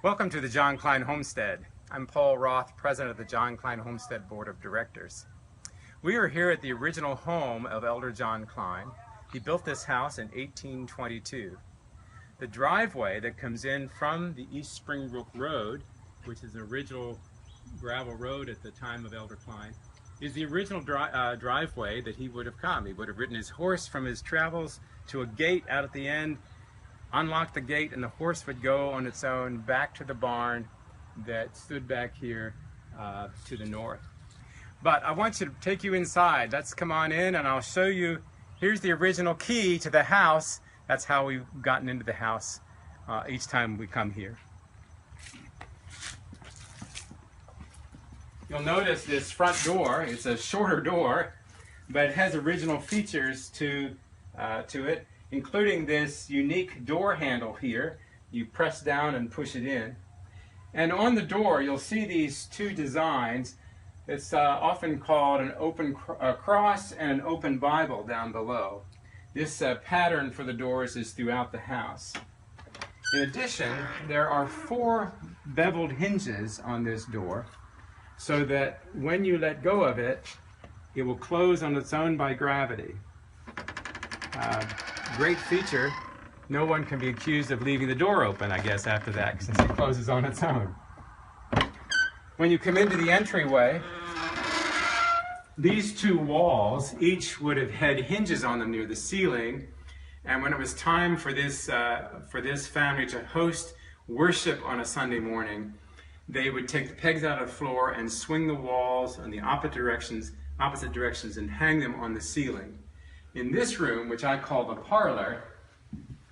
Welcome to the John Kline Homestead. I'm Paul Roth, president of the John Kline Homestead Board of Directors. We are here at the original home of Elder John Kline. He built this house in 1822. The driveway that comes in from the East Springbrook Road, which is the original gravel road at the time of Elder Kline, is the original driveway that he would have come. He would have ridden his horse from his travels to a gate out at the end, unlock the gate, and the horse would go on its own back to the barn that stood back here to the north. But I want to take you inside. Let's come on in and I'll show you. Here's the original key to the house. That's how we've gotten into the house each time we come here. You'll notice this front door. It's a shorter door, but it has original features to it, including this unique door handle here. You press down and push it in. And on the door, you'll see these two designs. It's often called an open cross and an open Bible down below. This pattern for the doors is throughout the house. In addition, there are 4 beveled hinges on this door, so that when you let go of it, it will close on its own by gravity. Great feature. No one can be accused of leaving the door open, I guess, after that, since it closes on its own. When you come into the entryway, these 2 walls each would have had hinges on them near the ceiling, and when it was time for this family to host worship on a Sunday morning, they would take the pegs out of the floor and swing the walls in the opposite directions and hang them on the ceiling. In this room, which I call the parlor,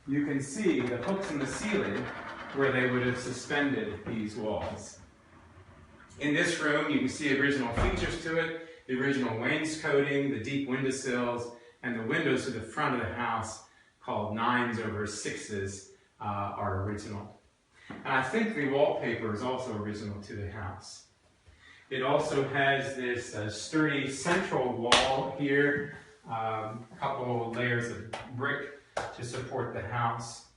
you can see the hooks in the ceiling where they would have suspended these walls. In this room, you can see original features to it, the original wainscoting, the deep windowsills, and the windows to the front of the house, called 9s over 6s, are original. And I think the wallpaper is also original to the house. It also has this sturdy central wall here, a couple layers of brick to support the house.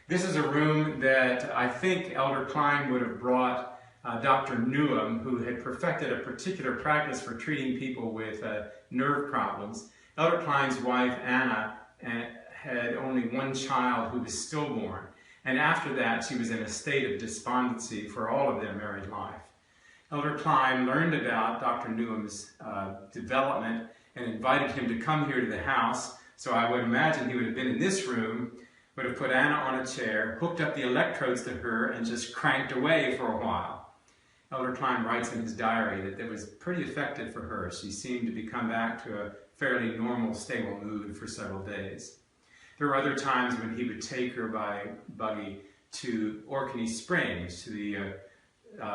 This is a room that I think Elder Kline would have brought Dr. Newham, who had perfected a particular practice for treating people with nerve problems. Elder Kline's wife, Anna, had only one child who was stillborn, and after that she was in a state of despondency for all of their married life. Elder Kline learned about Dr. Newham's development and invited him to come here to the house. So I would imagine he would have been in this room, would have put Anna on a chair, hooked up the electrodes to her, and just cranked away for a while. Elder Kline writes in his diary that it was pretty effective for her. She seemed to come back to a fairly normal, stable mood for several days. There were other times when he would take her by buggy to Orkney Springs, to the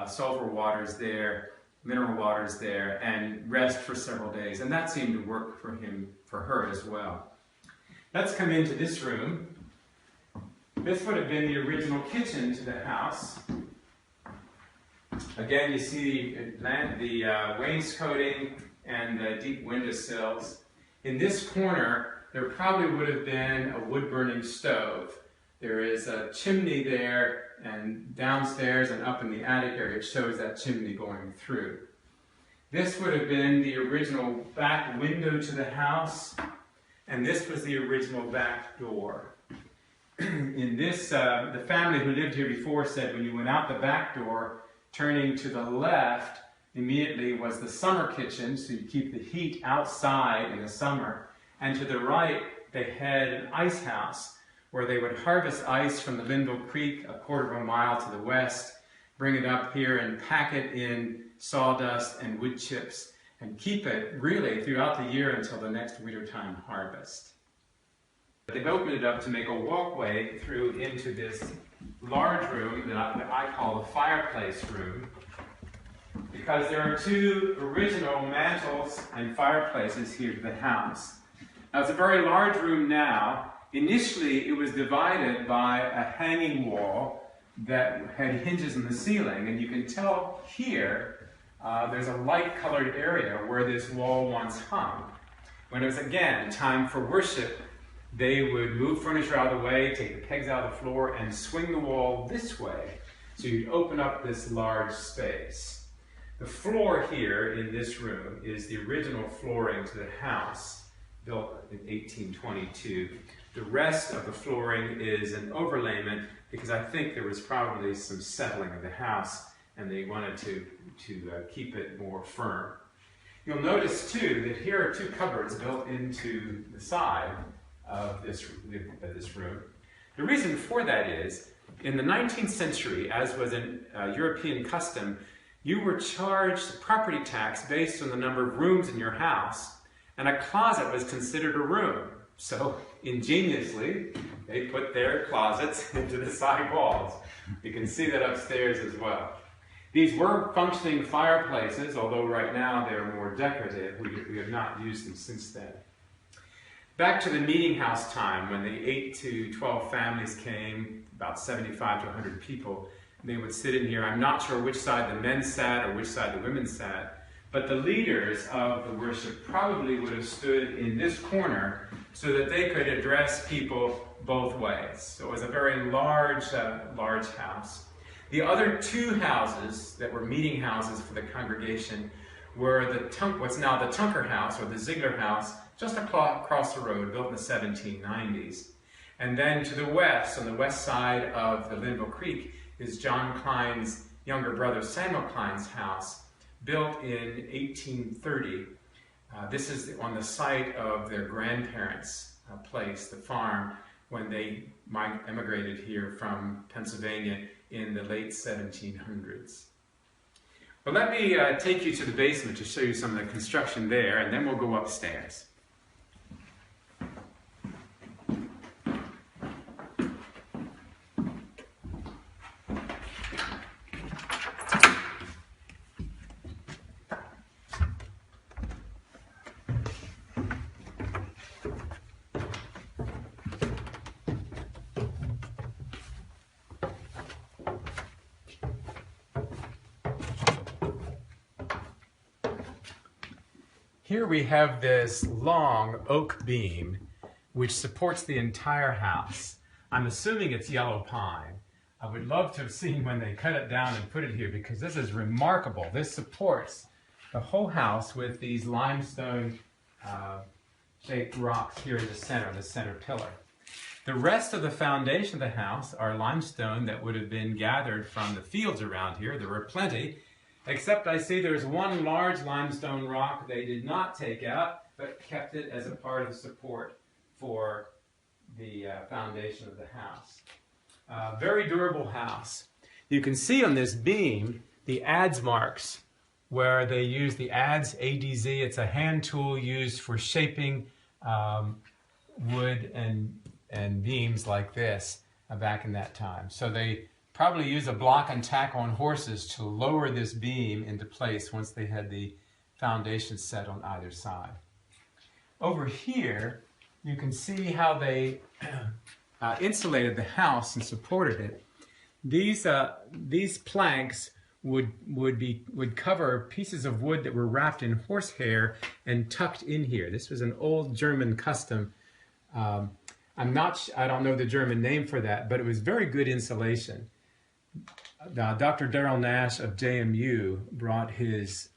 sulfur waters there, mineral waters there, and rest for several days, and that seemed to work for her as well. Let's come into this room. This would have been the original kitchen to the house. Again, you see the wainscoting and the deep windowsills. In this corner, there probably would have been a wood-burning stove. There is a chimney there, and downstairs and up in the attic area, it shows that chimney going through. This would have been the original back window to the house, and this was the original back door. In this, the family who lived here before said when you went out the back door, turning to the left immediately was the summer kitchen, so you keep the heat outside in the summer, and to the right they had an ice house, where they would harvest ice from the Linville Creek a quarter of a mile to the west, bring it up here and pack it in sawdust and wood chips, and keep it really throughout the year until the next wintertime harvest. They've opened it up to make a walkway through into this large room that I call the fireplace room, because there are 2 original mantles and fireplaces here to the house. Now, it's a very large room now. Initially, it was divided by a hanging wall that had hinges in the ceiling, and you can tell here there's a light-colored area where this wall once hung. When it was, again, time for worship, they would move furniture out of the way, take the pegs out of the floor, and swing the wall this way. So you'd open up this large space. The floor here in this room is the original flooring to the house, built in 1822. The rest of the flooring is an overlayment because I think there was probably some settling of the house and they wanted to keep it more firm. You'll notice too that here are two cupboards built into the side of this room. The reason for that is, in the 19th century, as was an European custom, you were charged property tax based on the number of rooms in your house, and a closet was considered a room. So, ingeniously, they put their closets into the side walls. You can see that upstairs as well. These were functioning fireplaces, although right now they're more decorative. We have not used them since then. Back to the meeting house time, when the 8 to 12 families came, about 75 to 100 people, they would sit in here. I'm not sure which side the men sat or which side the women sat, but the leaders of the worship probably would have stood in this corner so that they could address people both ways. So it was a very large house. The other two houses that were meeting houses for the congregation were what's now the Tunker House, or the Ziegler House, just across the road, built in the 1790s. And then to the west, on the west side of the Linville Creek, is John Kline's younger brother Samuel Kline's house, built in 1830. This is on the site of their grandparents' place, the farm, when they emigrated here from Pennsylvania in the late 1700s. But let me take you to the basement to show you some of the construction there, and then we'll go upstairs. Here we have this long oak beam which supports the entire house. I'm assuming it's yellow pine. I would love to have seen when they cut it down and put it here, because this is remarkable. This supports the whole house with these limestone shaped rocks here in the center pillar. The rest of the foundation of the house are limestone that would have been gathered from the fields around here. There were plenty. Except I see there's one large limestone rock they did not take out, but kept it as a part of support for the foundation of the house. Very durable house. You can see on this beam the adze marks where they use the adze, A-D-Z. It's a hand tool used for shaping wood and beams like this back in that time. So they probably use a block and tack on horses to lower this beam into place once they had the foundation set on either side. Over here, you can see how they insulated the house and supported it. These planks would cover pieces of wood that were wrapped in horsehair and tucked in here. This was an old German custom. I don't know the German name for that, but it was very good insulation. Dr. Darrell Nash of JMU brought his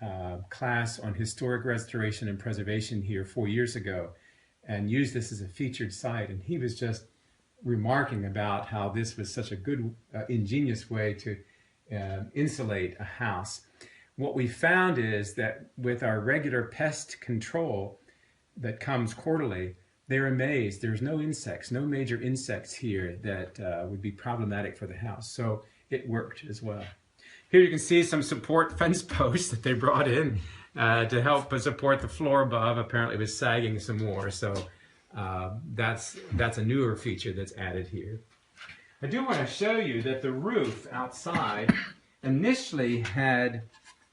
class on historic restoration and preservation here 4 years ago and used this as a featured site, and he was just remarking about how this was such a good, ingenious way to insulate a house. What we found is that with our regular pest control that comes quarterly, they're amazed. There's no insects, no major insects here that would be problematic for the house. So it worked as well. Here you can see some support fence posts that they brought in to help support the floor above. Apparently it was sagging some more, so that's a newer feature that's added here. I do want to show you that the roof outside initially had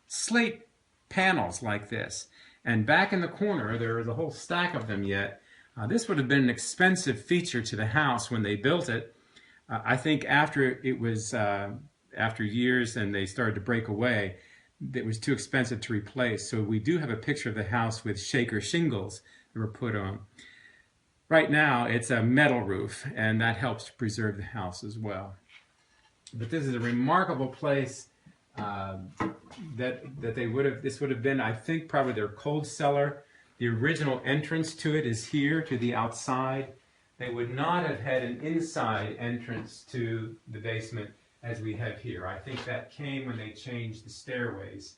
slate panels like this, and back in the corner there was a whole stack of them yet. This would have been an expensive feature to the house when they built it. I think after years and they started to break away, it was too expensive to replace. So we do have a picture of the house with shaker shingles that were put on. Right now, it's a metal roof, and that helps to preserve the house as well. But this is a remarkable place this would have been, I think, probably their cold cellar. The original entrance to it is here to the outside. They would not have had an inside entrance to the basement as we have here. I think that came when they changed the stairways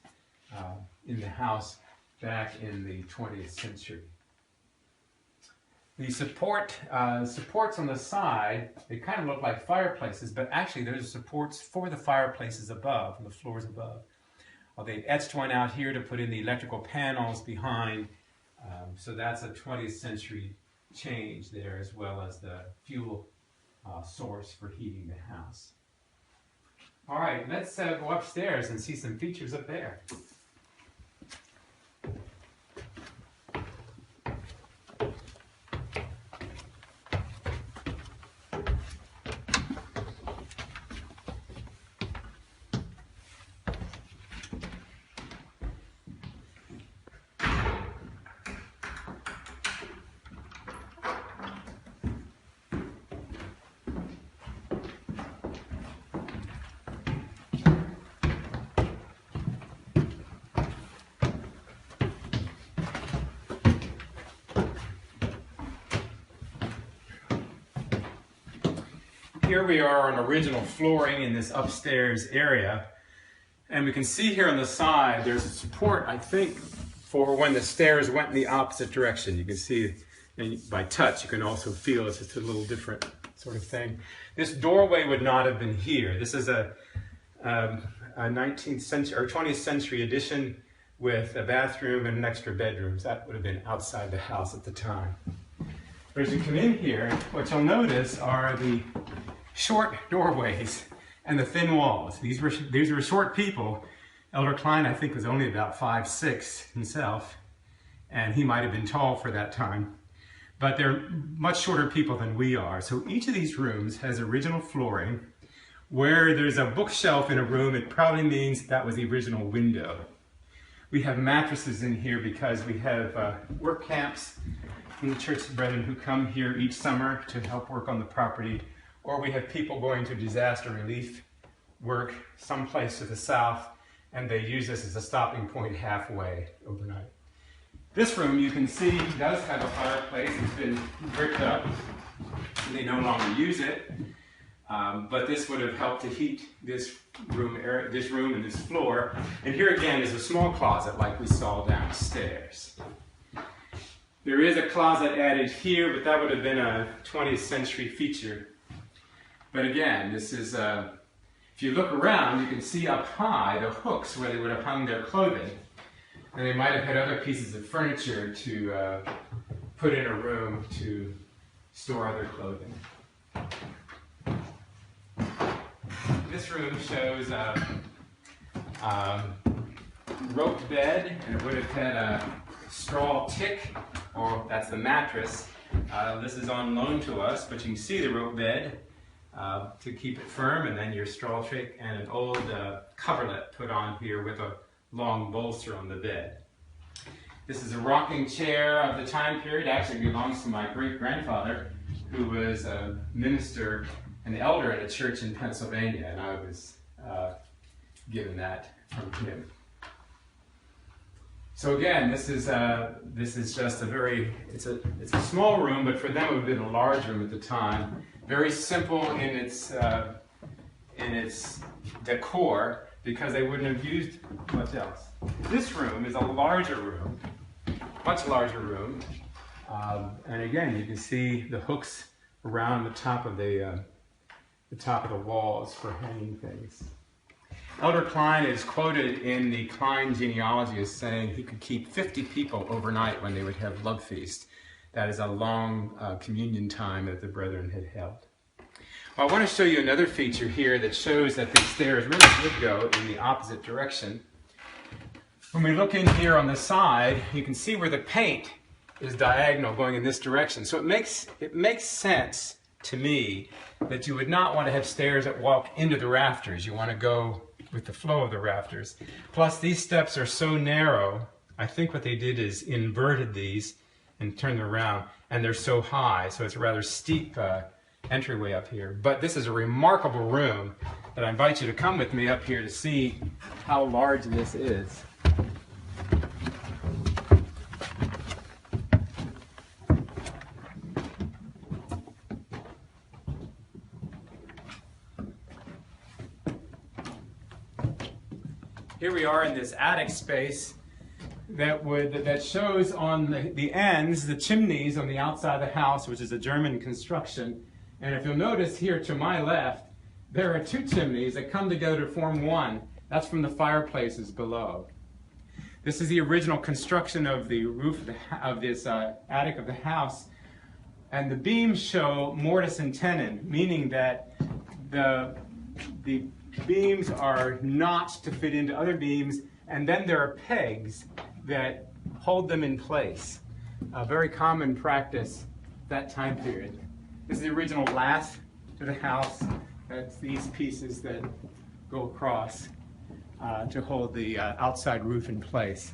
in the house back in the 20th century. The supports on the side, they kind of look like fireplaces, but actually there's supports for the fireplaces above, on the floors above. They've etched one out here to put in the electrical panels behind, so that's a 20th century change there, as well as the fuel source for heating the house. All right, let's go upstairs and see some features up there. Here we are on original flooring in this upstairs area, and we can see here on the side there's a support, I think, for when the stairs went in the opposite direction. You can see, and by touch you can also feel it's just a little different sort of thing. This doorway would not have been here. This is a 19th century or 20th century addition with a bathroom and an extra bedrooms. That would have been outside the house at the time. But as you come in here, what you'll notice are the short doorways and the thin walls. These were short people. Elder Kline, I think, was only about 5'6" himself, and he might have been tall for that time. But they're much shorter people than we are. So each of these rooms has original flooring. Where there's a bookshelf in a room, it probably means that was the original window. We have mattresses in here because we have work camps from the Church of Brethren who come here each summer to help work on the property. Or we have people going to disaster relief work someplace to the south, and they use this as a stopping point halfway overnight. This room, you can see, does have a fireplace. It's been bricked up. They no longer use it, but this would have helped to heat this room and this floor. And here again is a small closet like we saw downstairs. There is a closet added here, but that would have been a 20th century feature. But again, this is, if you look around, you can see up high the hooks where they would have hung their clothing. And they might have had other pieces of furniture to put in a room to store other clothing. This room shows a roped bed, and it would have had a straw tick, or that's the mattress. This is on loan to us, but you can see the rope bed to keep it firm, and then your straw tick and an old coverlet put on here with a long bolster on the bed. This is a rocking chair of the time period. It actually belongs to my great-grandfather, who was a minister, an elder at a church in Pennsylvania, and I was given that from him. So again, this is just a very, it's a small room, but for them it would have been a large room at the time. Very simple in its decor, because they wouldn't have used much else. This room is a larger room, much larger room, and again, you can see the hooks around the top of the walls for hanging things. Elder Kline is quoted in the Kline genealogy as saying he could keep 50 people overnight when they would have love feast. That is a long communion time that the brethren had held. Well, I want to show you another feature here that shows that the stairs really would go in the opposite direction. When we look in here on the side, you can see where the paint is diagonal going in this direction. So it makes sense to me that you would not want to have stairs that walk into the rafters. You want to go with the flow of the rafters. Plus, these steps are so narrow, I think what they did is inverted these and turn them around, and they're so high, so it's a rather steep entryway up here. But this is a remarkable room that I invite you to come with me up here to see how large this is. Here we are in this attic space that shows on the ends, the chimneys on the outside of the house, which is a German construction. And if you'll notice here to my left, there are two chimneys that come together to form one. That's from the fireplaces below. This is the original construction of the roof of this attic of the house. And the beams show mortise and tenon, meaning that the beams are notched to fit into other beams, and then there are pegs that hold them in place. A very common practice that time period. This is the original lath to the house. That's these pieces that go across to hold the outside roof in place.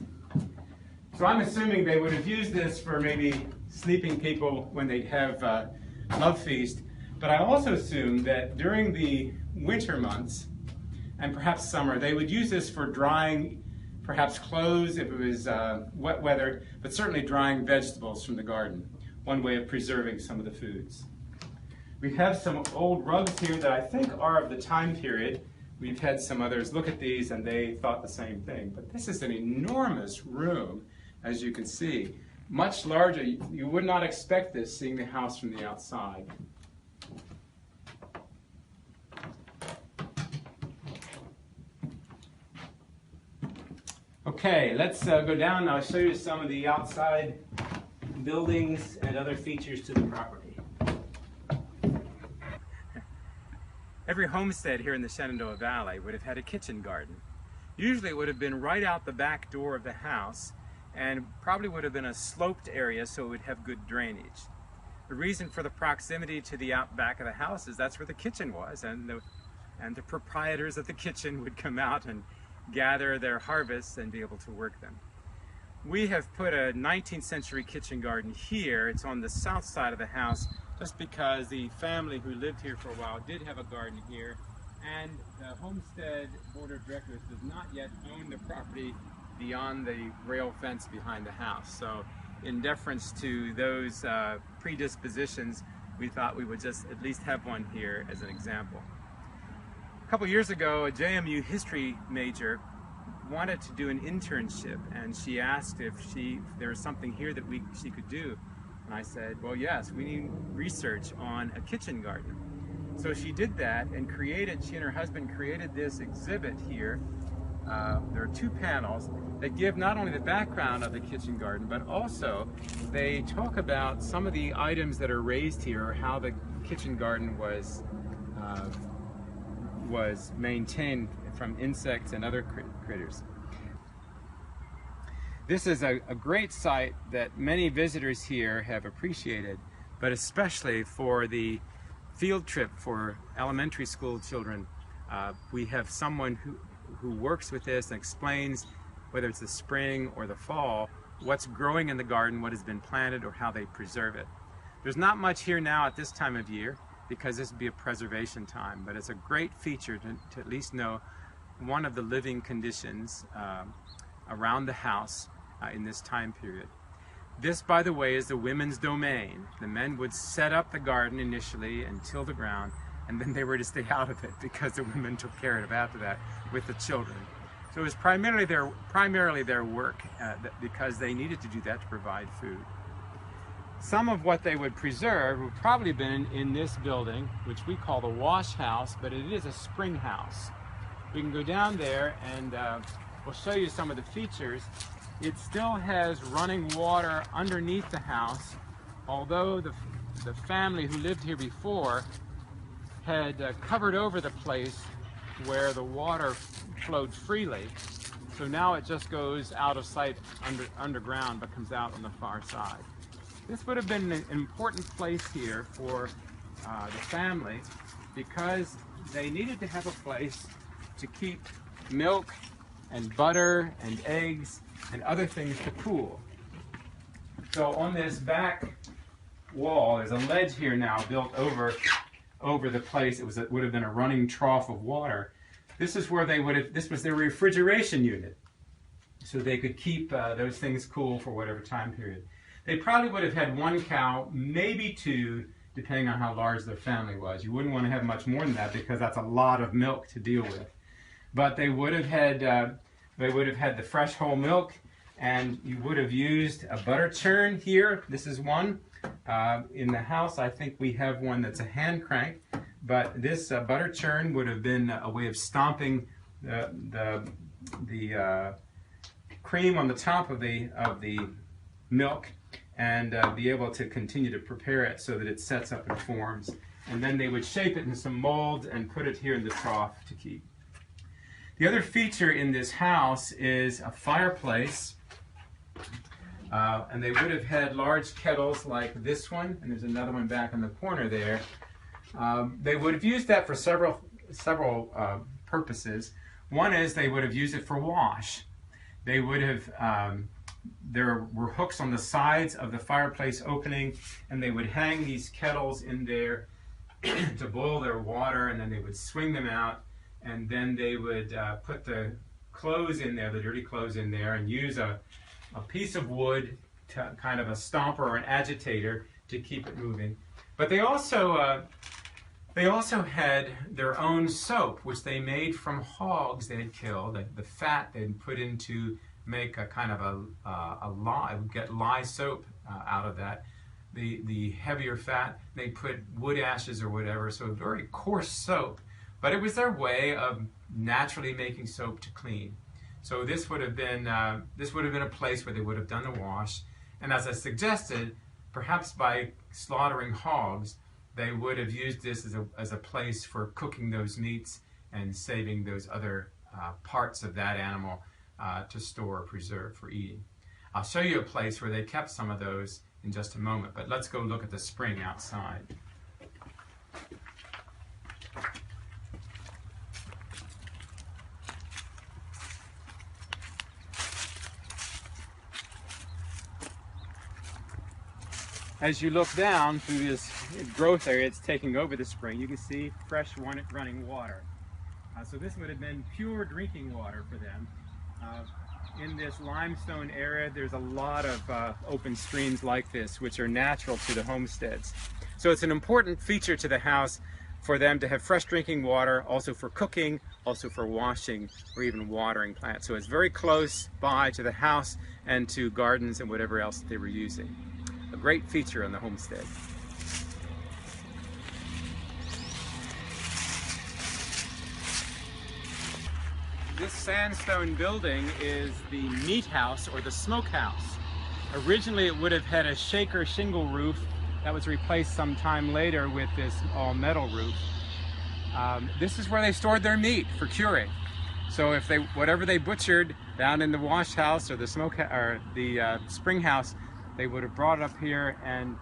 So I'm assuming they would have used this for maybe sleeping people when they have love feast, but I also assume that during the winter months, and perhaps summer, they would use this for drying perhaps clothes if it was wet weather, but certainly drying vegetables from the garden. One way of preserving some of the foods. We have some old rugs here that I think are of the time period. We've had some others look at these and they thought the same thing. But this is an enormous room, as you can see. Much larger. You would not expect this seeing the house from the outside. Okay, let's go down. I'll show you some of the outside buildings and other features to the property. Every homestead here in the Shenandoah Valley would have had a kitchen garden. Usually it would have been right out the back door of the house and probably would have been a sloped area so it would have good drainage. The reason for the proximity to the out back of the house is that's where the kitchen was, and the proprietors of the kitchen would come out and gather their harvests and be able to work them. We have put a 19th century kitchen garden here. It's on the south side of the house just because the family who lived here for a while did have a garden here, and the Homestead Board of Directors does not yet own the property beyond the rail fence behind the house. So in deference to those predispositions, we thought we would just at least have one here as an example. A couple years ago, a JMU history major wanted to do an internship, and she asked if there was something here that she could do. And I said, well, yes, we need research on a kitchen garden. So she did that and she and her husband created this exhibit here. There are two panels that give not only the background of the kitchen garden, but also they talk about some of the items that are raised here, or how the kitchen garden was maintained from insects and other critters. This is a great site that many visitors here have appreciated, but especially for the field trip for elementary school children. We have someone who works with this and explains, whether it's the spring or the fall, what's growing in the garden, what has been planted, or how they preserve it. There's not much here now at this time of year, because this would be a preservation time, but it's a great feature to at least know one of the living conditions around the house in this time period. This, by the way, is the women's domain. The men would set up the garden initially and till the ground, and then they were to stay out of it because the women took care of it after that with the children. So it was primarily their work because they needed to do that to provide food. Some of what they would preserve would probably have been in this building, which we call the wash house, but it is a spring house. We can go down there and we'll show you some of the features. It still has running water underneath the house, although the family who lived here before had covered over the place where the water flowed freely. So now it just goes out of sight underground, but comes out on the far side. This would have been an important place here for the family because they needed to have a place to keep milk and butter and eggs and other things to cool. So on this back wall, there's a ledge here now built over the place. It would have been a running trough of water. This is where they would have. This was their refrigeration unit, so they could keep those things cool for whatever time period. They probably would have had one cow, maybe two, depending on how large their family was. You wouldn't want to have much more than that because that's a lot of milk to deal with. But they would have had the fresh whole milk, and you would have used a butter churn here. This is one. In the house, I think we have one that's a hand crank, but this butter churn would have been a way of stomping the cream on the top of the milk, and be able to continue to prepare it so that it sets up and forms. And then they would shape it in some molds and put it here in the trough to keep. The other feature in this house is a fireplace. And they would have had large kettles like this one, and there's another one back in the corner there. They would have used that for several purposes. One is they would have used it for wash. They would have, there were hooks on the sides of the fireplace opening, and they would hang these kettles in there to boil their water, and then they would swing them out, and then they would put the clothes in there, the dirty clothes in there, and use a piece of wood, kind of a stomper or an agitator, to keep it moving. But they also had their own soap, which they made from hogs they had killed. The fat they'd put into make a kind of a lye, get lye soap out of that. The heavier fat, they put wood ashes or whatever, so a very coarse soap. But it was their way of naturally making soap to clean. So this would have been a place where they would have done the wash. And as I suggested, perhaps by slaughtering hogs, they would have used this as a place for cooking those meats and saving those other parts of that animal to store or preserve for eating. I'll show you a place where they kept some of those in just a moment, but let's go look at the spring outside. As you look down through this growth area, it's taking over the spring. You can see fresh running water. So this would have been pure drinking water for them. In this limestone area, there's a lot of open streams like this, which are natural to the homesteads. So it's an important feature to the house for them to have fresh drinking water, also for cooking, also for washing, or even watering plants. So it's very close by to the house and to gardens and whatever else that they were using. A great feature on the homestead. This sandstone building is the meat house or the smokehouse. Originally it would have had a shaker shingle roof that was replaced some time later with this all metal roof. This is where they stored their meat for curing. So if whatever they butchered down in the wash house or the spring house, they would have brought it up here and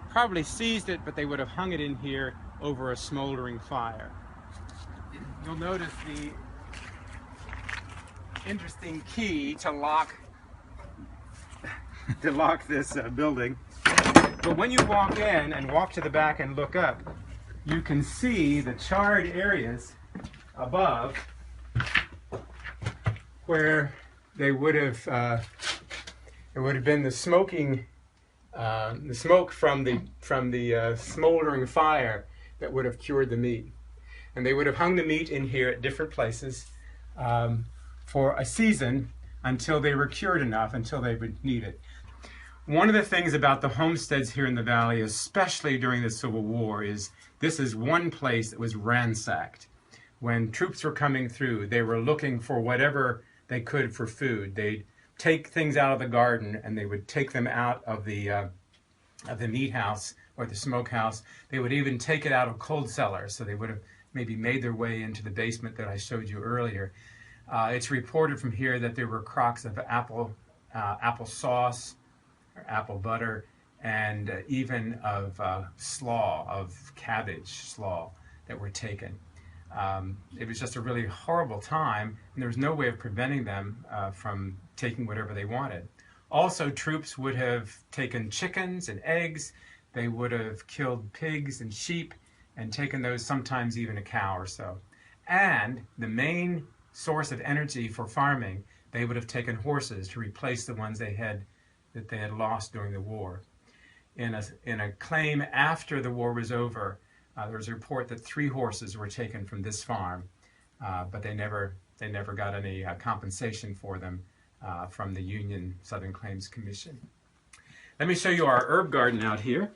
probably seized it, but they would have hung it in here over a smoldering fire. You'll notice the interesting key to lock this building. But when you walk in and walk to the back and look up, you can see the charred areas above where they would have it would have been the smoking, the smoke from the smoldering fire that would have cured the meat. And they would have hung the meat in here at different places for a season until they were cured enough, until they would need it. One of the things about the homesteads here in the valley, especially during the Civil War, is this is one place that was ransacked. When troops were coming through, they were looking for whatever they could for food. They'd take things out of the garden and they would take them out of the meat house or the smokehouse. They would even take it out of cold cellars, so they would have maybe made their way into the basement that I showed you earlier. It's reported from here that there were crocks of apple sauce or apple butter, and even of slaw, of cabbage slaw that were taken. It was just a really horrible time, and there was no way of preventing them from taking whatever they wanted. Also, troops would have taken chickens and eggs. They would have killed pigs and sheep and taken those, sometimes even a cow or so. And the main source of energy for farming, they would have taken horses to replace the ones that they had lost during the war. In a claim after the war was over, there was a report that 3 horses were taken from this farm, but they never got any compensation for them from the Union Southern Claims Commission. Let me show you our herb garden out here.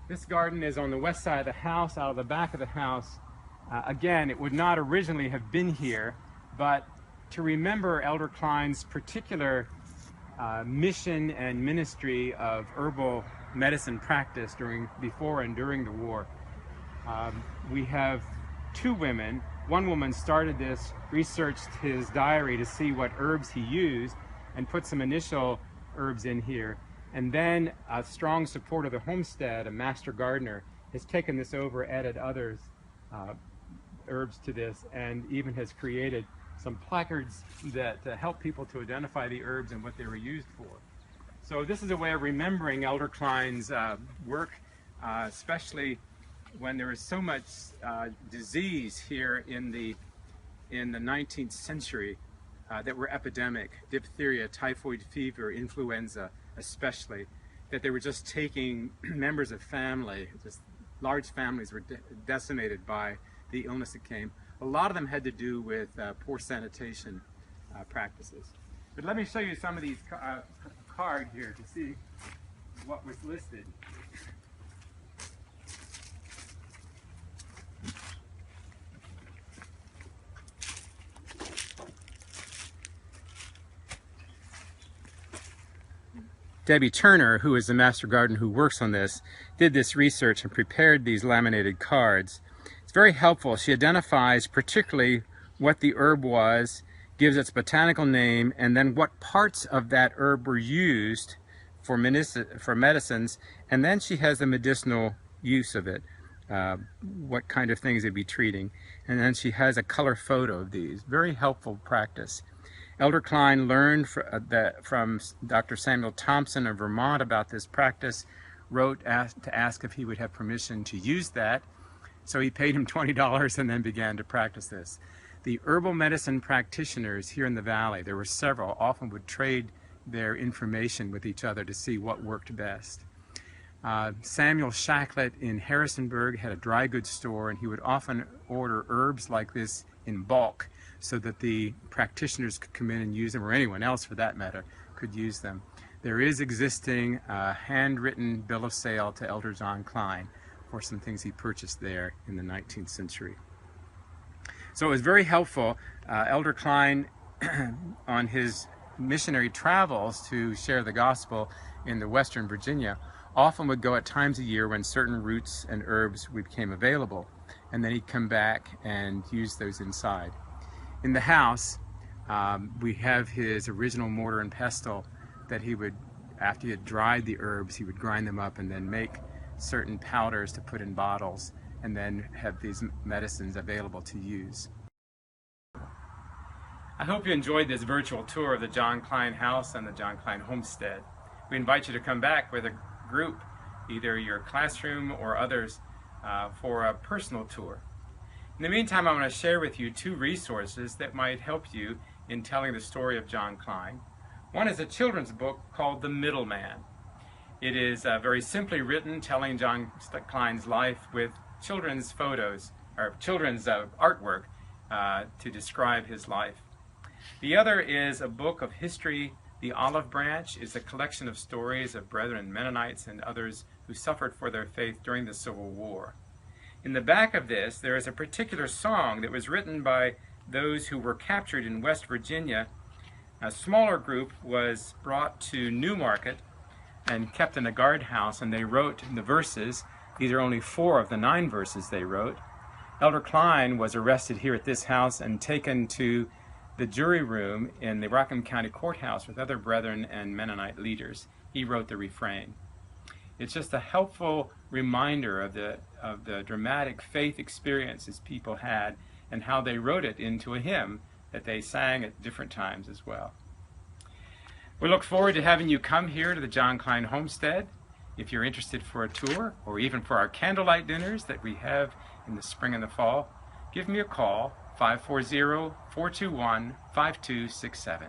This garden is on the west side of the house, out of the back of the house. Again, it would not originally have been here, but to remember Elder Kline's particular mission and ministry of herbal medicine practice before and during the war, we have 2 women. One woman started this, researched his diary to see what herbs he used, and put some initial herbs in here. And then a strong supporter of the Homestead, a master gardener, has taken this over, added others, herbs to this, and even has created some placards that help people to identify the herbs and what they were used for. So this is a way of remembering Elder Kline's work, especially when there was so much disease here in the 19th century that were epidemic: diphtheria, typhoid fever, influenza especially, that they were just taking members of family, just large families were decimated by the illness that came. A lot of them had to do with poor sanitation practices. But let me show you some of these cards here to see what was listed. Debbie Turner, who is the master gardener who works on this, did this research and prepared these laminated cards. It's very helpful. She identifies particularly what the herb was, gives its botanical name, and then what parts of that herb were used for medicines, and then she has the medicinal use of it, what kind of things they'd be treating, and then she has a color photo of these. Very helpful practice. Elder Kline learned from Dr. Samuel Thompson of Vermont about this practice, wrote to ask if he would have permission to use that. So he paid him $20 and then began to practice this. The herbal medicine practitioners here in the valley, there were several, often would trade their information with each other to see what worked best. Samuel Shacklet in Harrisonburg had a dry goods store, and he would often order herbs like this in bulk, so that the practitioners could come in and use them, or anyone else for that matter could use them. There is existing a handwritten bill of sale to Elder John Kline for some things he purchased there in the 19th century. So it was very helpful. Elder Kline, on his missionary travels to share the gospel in the Western Virginia, often would go at times a year when certain roots and herbs became available, and then he'd come back and use those inside. In the house, we have his original mortar and pestle that he would, after he had dried the herbs, he would grind them up and then make certain powders to put in bottles, and then have these medicines available to use. I hope you enjoyed this virtual tour of the John Kline house and the John Kline homestead. We invite you to come back with a group, either your classroom or others, for a personal tour. In the meantime, I want to share with you 2 resources that might help you in telling the story of John Kline. One is a children's book called The Middleman. It is very simply written, telling John Kline's life with children's photos, or children's artwork to describe his life. The other is a book of history. The Olive Branch is a collection of stories of brethren Mennonites and others who suffered for their faith during the Civil War. In the back of this, there is a particular song that was written by those who were captured in West Virginia. A smaller group was brought to Newmarket and kept in a guardhouse, and they wrote the verses. These are only 4 of the 9 verses they wrote. Elder Kline was arrested here at this house and taken to the jury room in the Rockland County Courthouse with other Brethren and Mennonite leaders. He wrote the refrain. It's just a helpful reminder of the dramatic faith experiences people had and how they wrote it into a hymn that they sang at different times as well. We look forward to having you come here to the John Kline Homestead. If you're interested for a tour or even for our candlelight dinners that we have in the spring and the fall, give me a call, 540-421-5267.